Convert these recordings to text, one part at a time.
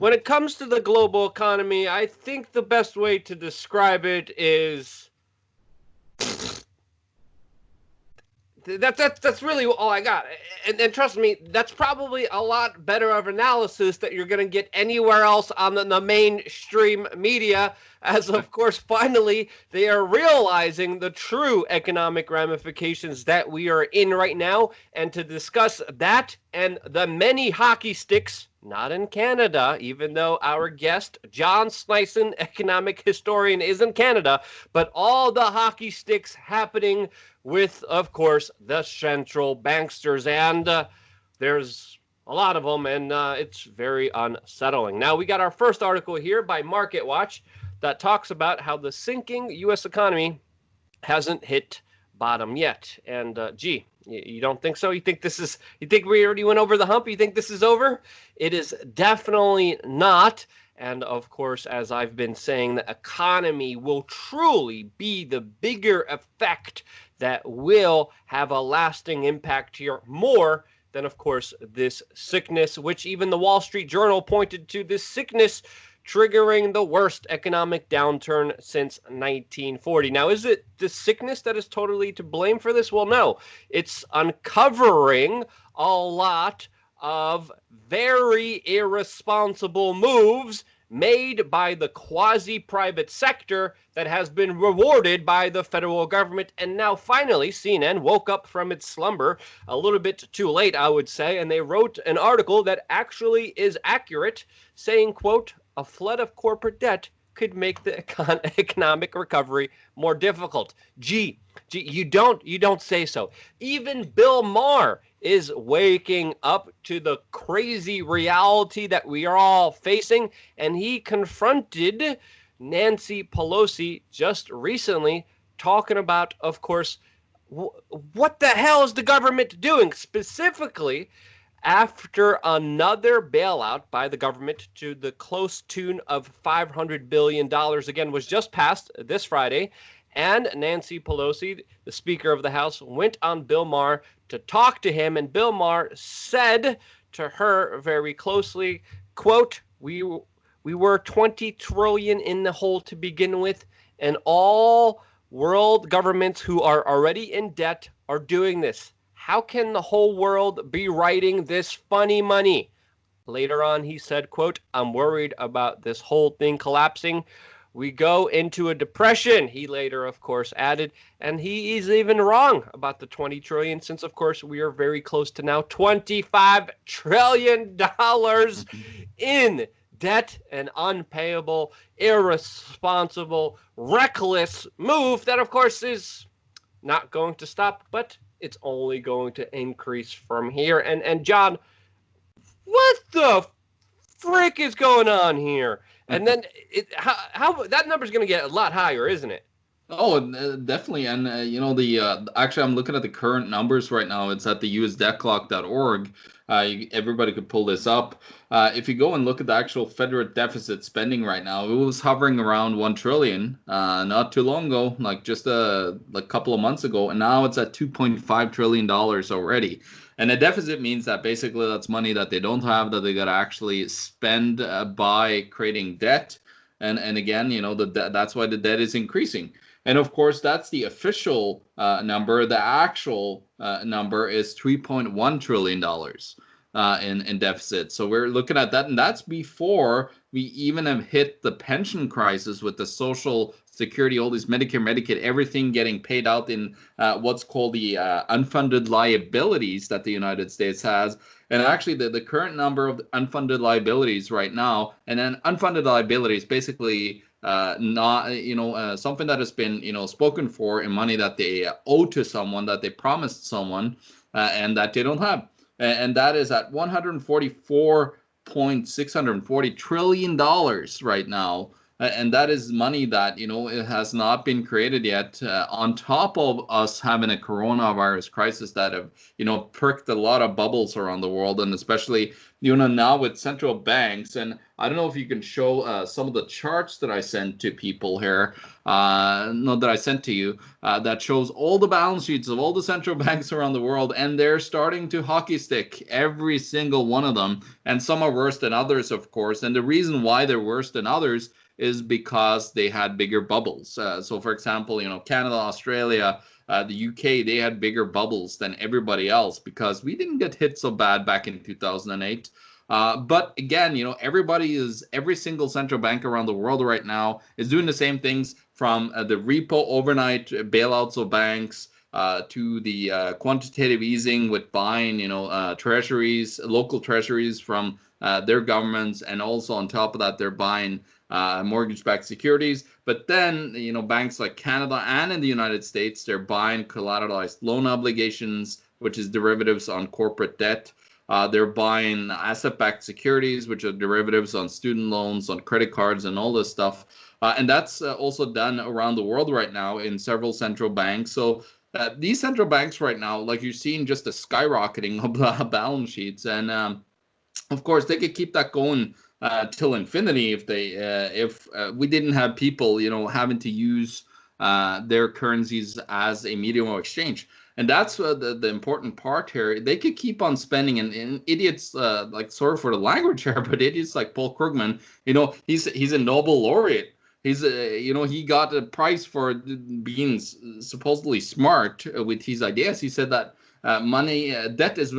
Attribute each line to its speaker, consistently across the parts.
Speaker 1: when it comes to the global economy, I think the best way to describe it is that's really all I got. And trust me, that's probably a lot better of analysis that you're going to get anywhere else on the mainstream media. As of course, finally, they are realizing the true economic ramifications that we are in right now. And to discuss that and the many hockey sticks, not in Canada, even though our guest, John Sneisen, economic historian, is in Canada, but all the hockey sticks happening with, of course, the central banksters. And there's a lot of them, and it's very unsettling. Now, we got our first article here by Market Watch that talks about how the sinking U.S. economy hasn't hit bottom yet. And gee, you don't think so? You think we already went over the hump? You think this is over? It is definitely not. And of course, as I've been saying, the economy will truly be the bigger effect that will have a lasting impact here, more than, of course, this sickness, which even the Wall Street Journal pointed to this sickness triggering the worst economic downturn since 1940. Now, is it the sickness that is totally to blame for this? Well, no. It's uncovering a lot of very irresponsible moves made by the quasi-private sector that has been rewarded by the federal government. And now finally, CNN woke up from its slumber a little bit too late, I would say, and they wrote an article that actually is accurate, saying, quote, a flood of corporate debt could make the economic recovery more difficult. Gee, you don't say so. Even Bill Maher is waking up to the crazy reality that we are all facing, and he confronted Nancy Pelosi just recently, talking about, of course, what the hell is the government doing? Specifically, after another bailout by the government to the close tune of $500 billion, again, was just passed this Friday. And Nancy Pelosi, the Speaker of the House, went on Bill Maher to talk to him. And Bill Maher said to her very closely, quote, we were 20 trillion in the hole to begin with, and all world governments who are already in debt are doing this. How can the whole world be writing this funny money? Later on, he said, quote, I'm worried about this whole thing collapsing. We go into a depression, he later, of course, added. And he is even wrong about the 20 trillion, since, of course, we are very close to now $25 trillion in debt, an unpayable, irresponsible, reckless move that, of course, is not going to stop, but it's only going to increase from here. And John, what the frick is going on here? And then how that number's going to get a lot higher, isn't it?
Speaker 2: Oh, definitely. And, actually, I'm looking at the current numbers right now. It's at the usdebtclock.org. Everybody could pull this up. If you go and look at the actual federal deficit spending right now, it was hovering around 1 trillion not too long ago, like just a couple of months ago. And now it's at $2.5 trillion already. And a deficit means that basically that's money that they don't have, that they got to actually spend by creating debt. And again, that's why the debt is increasing. And of course, that's the official number. The actual number is $3.1 trillion in deficit. So we're looking at that, and that's before we even have hit the pension crisis with the Social Security, all these Medicare, Medicaid, everything getting paid out in what's called the unfunded liabilities that the United States has. And actually, the current number of unfunded liabilities right now, and then unfunded liabilities basically not something that has been spoken for in money that they owe to someone, that they promised someone, and that they don't have, and that is at $144.640 trillion right now. And that is money that, you know, it has not been created yet, on top of us having a coronavirus crisis that have, you know, pricked a lot of bubbles around the world, and especially, you know, now with central banks. And I don't know if you can show some of the charts that I sent to people here, no, that I sent to you, that shows all the balance sheets of all the central banks around the world, and they're starting to hockey stick, every single one of them. And some are worse than others, of course. And the reason why they're worse than others is because they had bigger bubbles. So, for example, you know, Canada, Australia, the UK, they had bigger bubbles than everybody else because we didn't get hit so bad back in 2008. But again, you know, every single central bank around the world right now is doing the same things, from the repo overnight bailouts of banks, to the quantitative easing with buying, you know, treasuries, local treasuries from their governments, and also on top of that, they're buying mortgage-backed securities. But then, you know, banks like Canada and in the United States, they're buying collateralized loan obligations, which is derivatives on corporate debt. They're buying asset-backed securities, which are derivatives on student loans, on credit cards, and all this stuff. And that's also done around the world right now in several central banks. So these central banks right now, like, you're seeing just a skyrocketing of balance sheets. And of course, they could keep that going till infinity if we didn't have people, you know, having to use their currencies as a medium of exchange. And that's the important part here. They could keep on spending, and idiots, like, sorry for the language here, but idiots like Paul Krugman, you know, he's a Nobel laureate. He's you know, he got a prize for being supposedly smart with his ideas. He said that debt is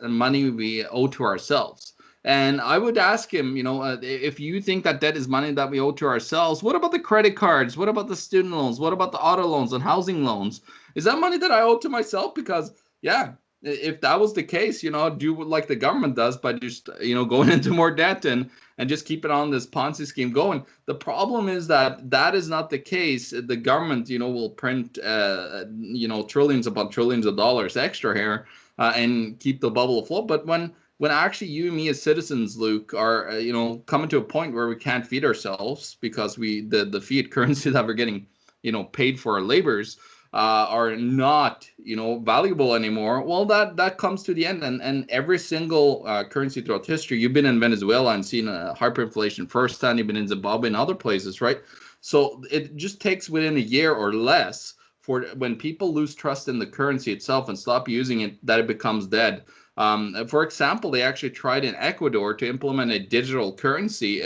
Speaker 2: money we owe to ourselves. And I would ask him, you know, if you think that debt is money that we owe to ourselves, what about the credit cards? What about the student loans? What about the auto loans and housing loans? Is that money that I owe to myself? Because, yeah, if that was the case, you know, do like the government does by just, you know, going into more debt and just keep it on this Ponzi scheme going. The problem is that that is not the case. The government, you know, will print, you know, trillions upon trillions of dollars extra here, and keep the bubble afloat. But when actually you and me as citizens, Luke, are you know, coming to a point where we can't feed ourselves because the fiat currency that we're getting, you know, paid for our labors, are not, you know, valuable anymore. Well, that comes to the end, and every single currency throughout history. You've been in Venezuela and seen hyperinflation firsthand. You've been in Zimbabwe and other places, right? So it just takes within a year or less for when people lose trust in the currency itself and stop using it, that it becomes dead. For example, they actually tried in Ecuador to implement a digital currency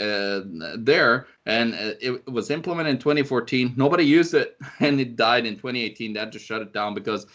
Speaker 2: there, and it was implemented in 2014. Nobody used it, and it died in 2018. That just shut it down because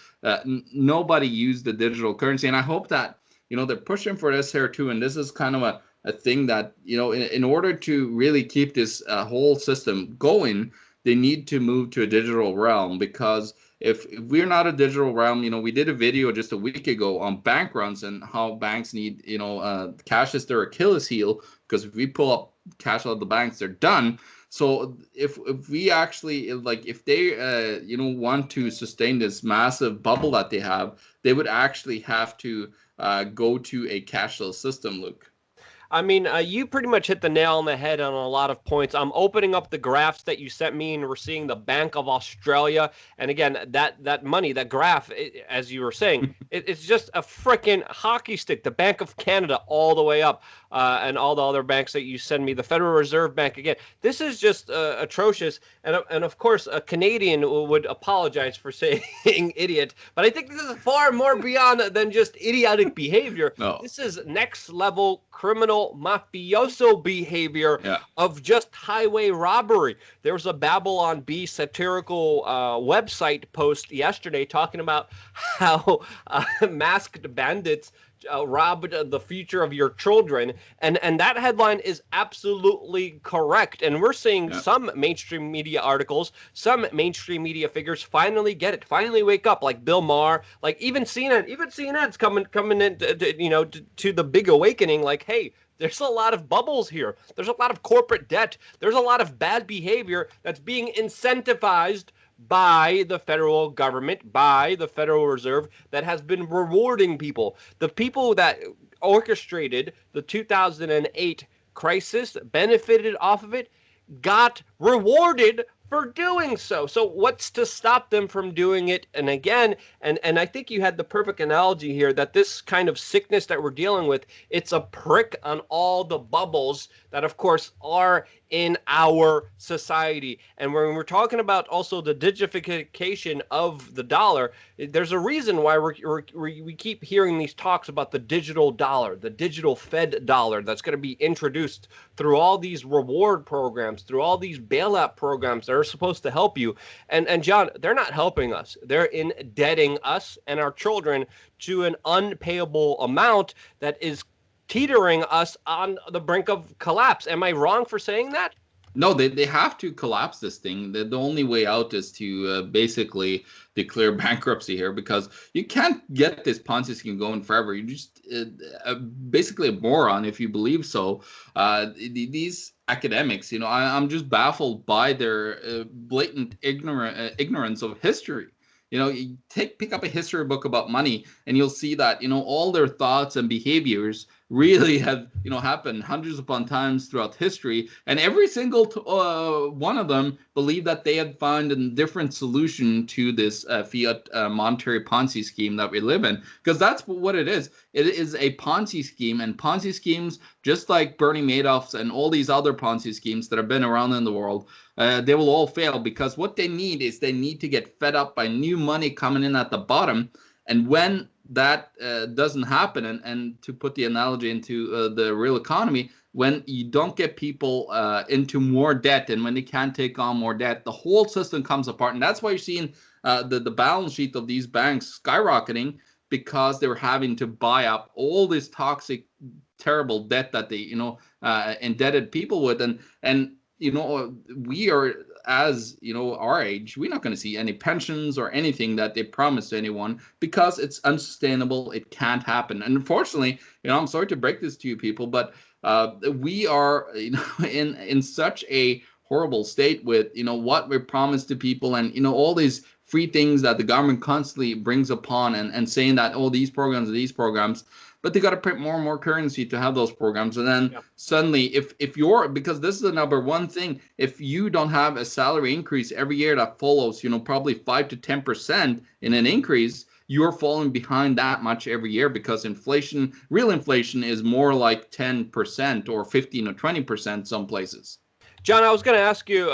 Speaker 2: nobody used the digital currency. And I hope that, you know, they're pushing for this here too. And this is kind of a thing that, you know, in order to really keep this whole system going, they need to move to a digital realm. Because if we're not a digital realm, you know, we did a video just a week ago on bank runs and how banks need, you know, cash is their Achilles heel, because if we pull up cash out of the banks, they're done. So if we actually, like, if they you know, want to sustain this massive bubble that they have, they would actually have to go to a cashless system, Luke.
Speaker 1: I mean, you pretty much hit the nail on the head on a lot of points. I'm opening up the graphs that you sent me, and we're seeing the Bank of Australia. And again, that money, that graph, as you were saying, it's just a freaking hockey stick. The Bank of Canada all the way up, and all the other banks that you send me. The Federal Reserve Bank again. This is just atrocious. And of course, a Canadian would apologize for saying idiot, but I think this is far more beyond than just idiotic behavior.
Speaker 2: No.
Speaker 1: This is next level criminal mafioso behavior of just highway robbery. There was a Babylon Bee satirical website post yesterday talking about how masked bandits robbed the future of your children, and that headline is absolutely correct. And we're seeing some mainstream media articles, some mainstream media figures finally get it, finally wake up, like Bill Maher, like even CNN's coming in to the big awakening, like, hey, there's a lot of bubbles here. There's a lot of corporate debt. There's a lot of bad behavior that's being incentivized by the federal government, by the Federal Reserve, that has been rewarding people. The people that orchestrated the 2008 crisis, benefited off of it, got rewarded for doing so. So what's to stop them from doing it? And again, and I think you had the perfect analogy here that this kind of sickness that we're dealing with, it's a prick on all the bubbles that of course are in our society. And when we're talking about also the digification of the dollar, there's a reason why we keep hearing these talks about the digital dollar, the digital Fed dollar that's going to be introduced through all these reward programs, through all these bailout programs that are supposed to help you. And John, they're not helping us. They're indebting us and our children to an unpayable amount that is teetering us on the brink of collapse. Am I wrong for saying that?
Speaker 2: No, they have to collapse this thing. The only way out is to basically declare bankruptcy here, because you can't get this Ponzi scheme going forever. You're just basically a moron if you believe so. These academics, I'm just baffled by their blatant ignorance of history. You pick up a history book about money, and you'll see that all their thoughts and behaviors really have happened hundreds upon times throughout history, and every single one of them believed that they had found a different solution to this fiat monetary Ponzi scheme that we live in, because that's what it is. It is a Ponzi scheme, and Ponzi schemes, just like Bernie Madoff's and all these other Ponzi schemes that have been around in the world, they will all fail, because what they need is they need to get fed up by new money coming in at the bottom. And when that doesn't happen, and to put the analogy into the real economy, when you don't get people into more debt, and when they can't take on more debt, the whole system comes apart. And that's why you're seeing the balance sheet of these banks skyrocketing, because they were having to buy up all this toxic, terrible debt that they indebted people with. And we are, as our age, we're not going to see any pensions or anything that they promised to anyone, because it's unsustainable. It can't happen. And unfortunately, I'm sorry to break this to you people, but we are in such a horrible state with what we promised to people, and all these free things that the government constantly brings upon, and saying that, oh, these programs, but they got to print more and more currency to have those programs. And then suddenly, if you're, because this is the number one thing, if you don't have a salary increase every year that follows, probably 5 to 10% in an increase, you're falling behind that much every year, because real inflation is more like 10% or 15 or 20% some places.
Speaker 1: John, I was going to ask you,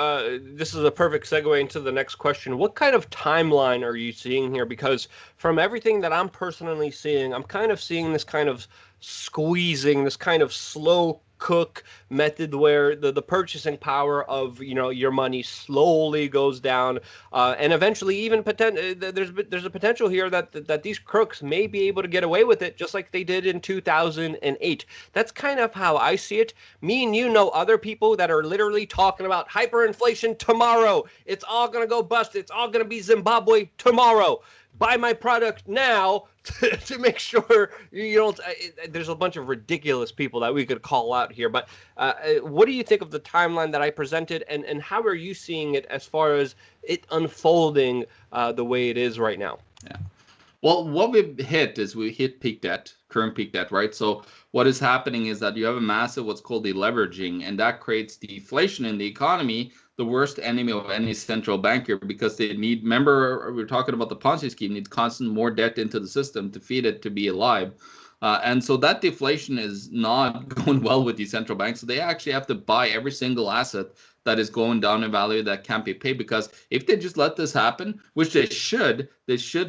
Speaker 1: this is a perfect segue into the next question. What kind of timeline are you seeing here? Because from everything that I'm personally seeing, I'm kind of seeing this kind of squeezing, this kind of slow cook method where the purchasing power of your money slowly goes down, and eventually even there's a potential here that these crooks may be able to get away with it, just like they did in 2008. That's kind of how I see it. Me and you know other people that are literally talking about hyperinflation tomorrow. It's all gonna go bust. It's all gonna be Zimbabwe tomorrow. Buy my product now to make sure you don't. There's a bunch of ridiculous people that we could call out here, but what do you think of the timeline that I presented, and how are you seeing it as far as it unfolding the way it is right now?
Speaker 2: Yeah. Well, what we've hit is we hit peak debt, current peak debt, right? So what is happening is that you have a massive what's called deleveraging, and that creates deflation in the economy, the worst enemy of any central banker, because they need, remember, we were talking about the Ponzi scheme, needs constant more debt into the system to feed it to be alive. And so that deflation is not going well with these central banks. So they actually have to buy every single asset that is going down in value that can't be paid, because if they just let this happen, which they should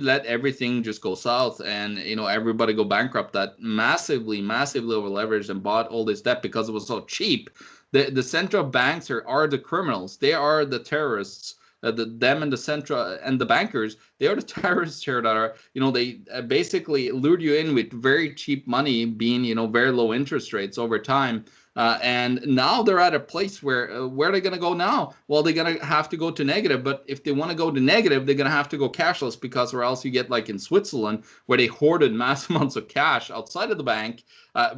Speaker 2: let everything just go south, and everybody go bankrupt that massively over leveraged and bought all this debt because it was so cheap. The central banks are the criminals. They are the terrorists. Them and the central and the bankers, they are the terrorists here that are, they basically lured you in with very cheap money, being, very low interest rates over time. And now they're at a place where are they going to go now? Well, they're going to have to go to negative. But if they want to go to negative, they're going to have to go cashless, because or else you get like in Switzerland, where they hoarded mass amounts of cash outside of the bank,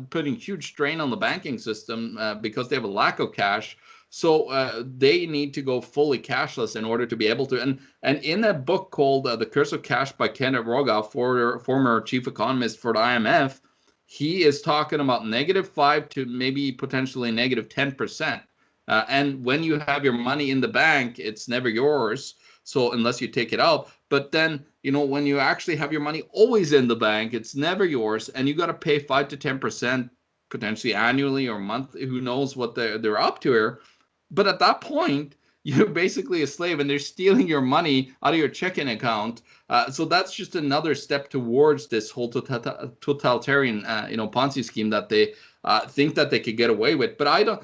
Speaker 2: putting huge strain on the banking system because they have a lack of cash. So they need to go fully cashless in order to be able to. And in a book called The Curse of Cash by Kenneth Rogoff, former chief economist for the IMF, he is talking about -5 to maybe potentially -10%. And when you have your money in the bank, it's never yours. So unless you take it out, but then, when you actually have your money always in the bank, it's never yours, and you got to pay 5 to 10% potentially annually or monthly. Who knows what they're up to here? But at that point, you're basically a slave, and they're stealing your money out of your checking account. So that's just another step towards this whole totalitarian, Ponzi scheme that they think that they could get away with. But I don't,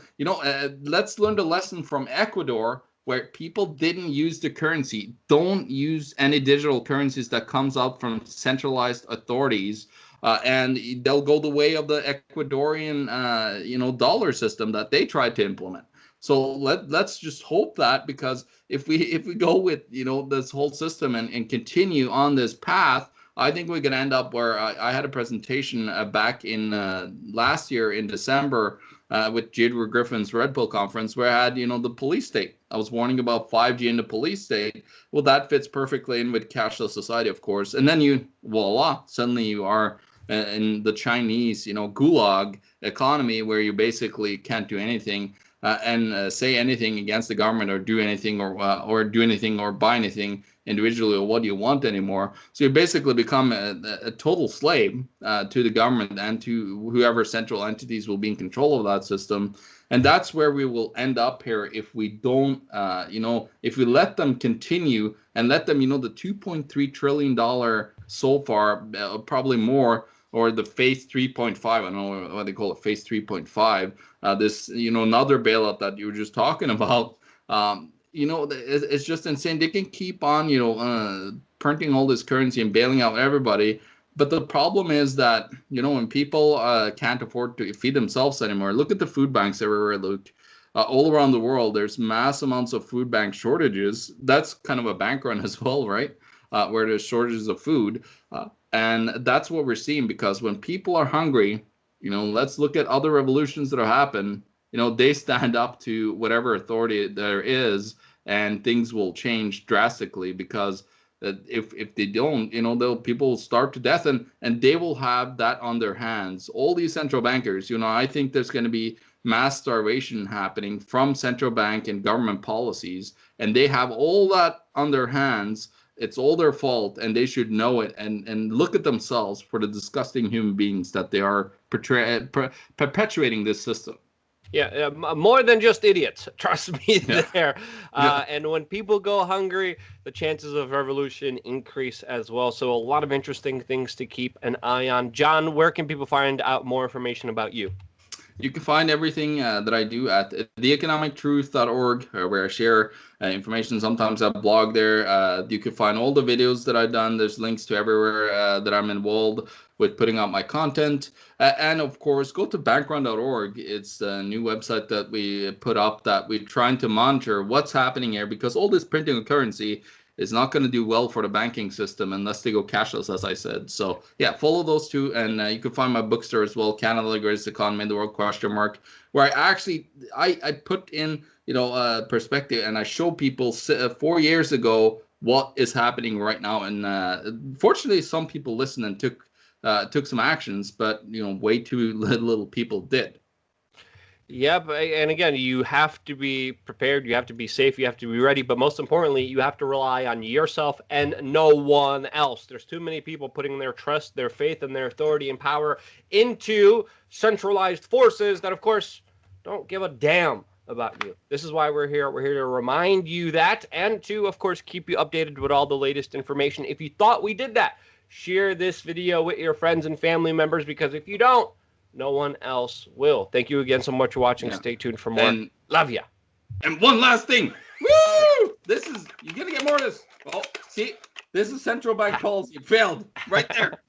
Speaker 2: let's learn the lesson from Ecuador, where people didn't use the currency. Don't use any digital currencies that comes out from centralized authorities. And they'll go the way of the Ecuadorian, dollar system that they tried to implement. So let's just hope that, because if we go with this whole system and continue on this path, I think we're going to end up where I had a presentation back in last year in December with Jedward Griffin's Red Pill conference, where I had the police state. I was warning about 5G in the police state. Well, that fits perfectly in with cashless society, of course. And then voila, suddenly you are in the Chinese gulag economy, where you basically can't do anything. And say anything against the government, or do anything, or do anything, or buy anything individually, or what you want anymore. So you basically become a total slave to the government and to whoever central entities will be in control of that system. And that's where we will end up here if we don't, if we let them continue and let them, the $2.3 trillion so far, probably more, or the phase 3.5, I don't know what they call it, phase 3.5, this, another bailout that you were just talking about. It's just insane. They can keep on, printing all this currency and bailing out everybody. But the problem is that, when people can't afford to feed themselves anymore, look at the food banks everywhere, Luke. All around the world, there's mass amounts of food bank shortages. That's kind of a bank run as well, right? Where there's shortages of food. And that's what we're seeing, because when people are hungry, let's look at other revolutions that have happened. They stand up to whatever authority there is, and things will change drastically, because if they don't, people will starve to death, and they will have that on their hands. All these central bankers, I think there's going to be mass starvation happening from central bank and government policies, and they have all that on their hands. It's all their fault, and they should know it, and look at themselves for the disgusting human beings that they are perpetuating this system.
Speaker 1: Yeah, more than just idiots. Trust me there. And when people go hungry, the chances of revolution increase as well. So a lot of interesting things to keep an eye on. John, where can people find out more information about you?
Speaker 2: You can find everything that I do at theeconomictruth.org, where I share information. Sometimes I blog there. You can find all the videos that I've done. There's links to everywhere that I'm involved with putting out my content. And of course, go to bankrun.org. It's a new website that we put up that we're trying to monitor what's happening here, because all this printing of currency is not going to do well for the banking system unless they go cashless, as I said. So yeah, follow those two, and you can find my bookstore as well, Canada, the Greatest Economy in the World, ? Where I actually I put in perspective, and I show people 4 years ago what is happening right now. And fortunately, some people listened and took some actions, but way too little people did.
Speaker 1: Yep, and again, you have to be prepared, you have to be safe, you have to be ready, but most importantly, you have to rely on yourself and no one else. There's too many people putting their trust, their faith, and their authority and power into centralized forces that, of course, don't give a damn about you. This is why we're here. We're here to remind you that, and to, of course, keep you updated with all the latest information. If you thought we did that, share this video with your friends and family members, because if you don't, no one else will. Thank you again so much for watching. Stay tuned for more. And love ya.
Speaker 2: And one last thing. Woo! You're going to get more of this. Oh, see? This is central bank policy. It failed. Right there.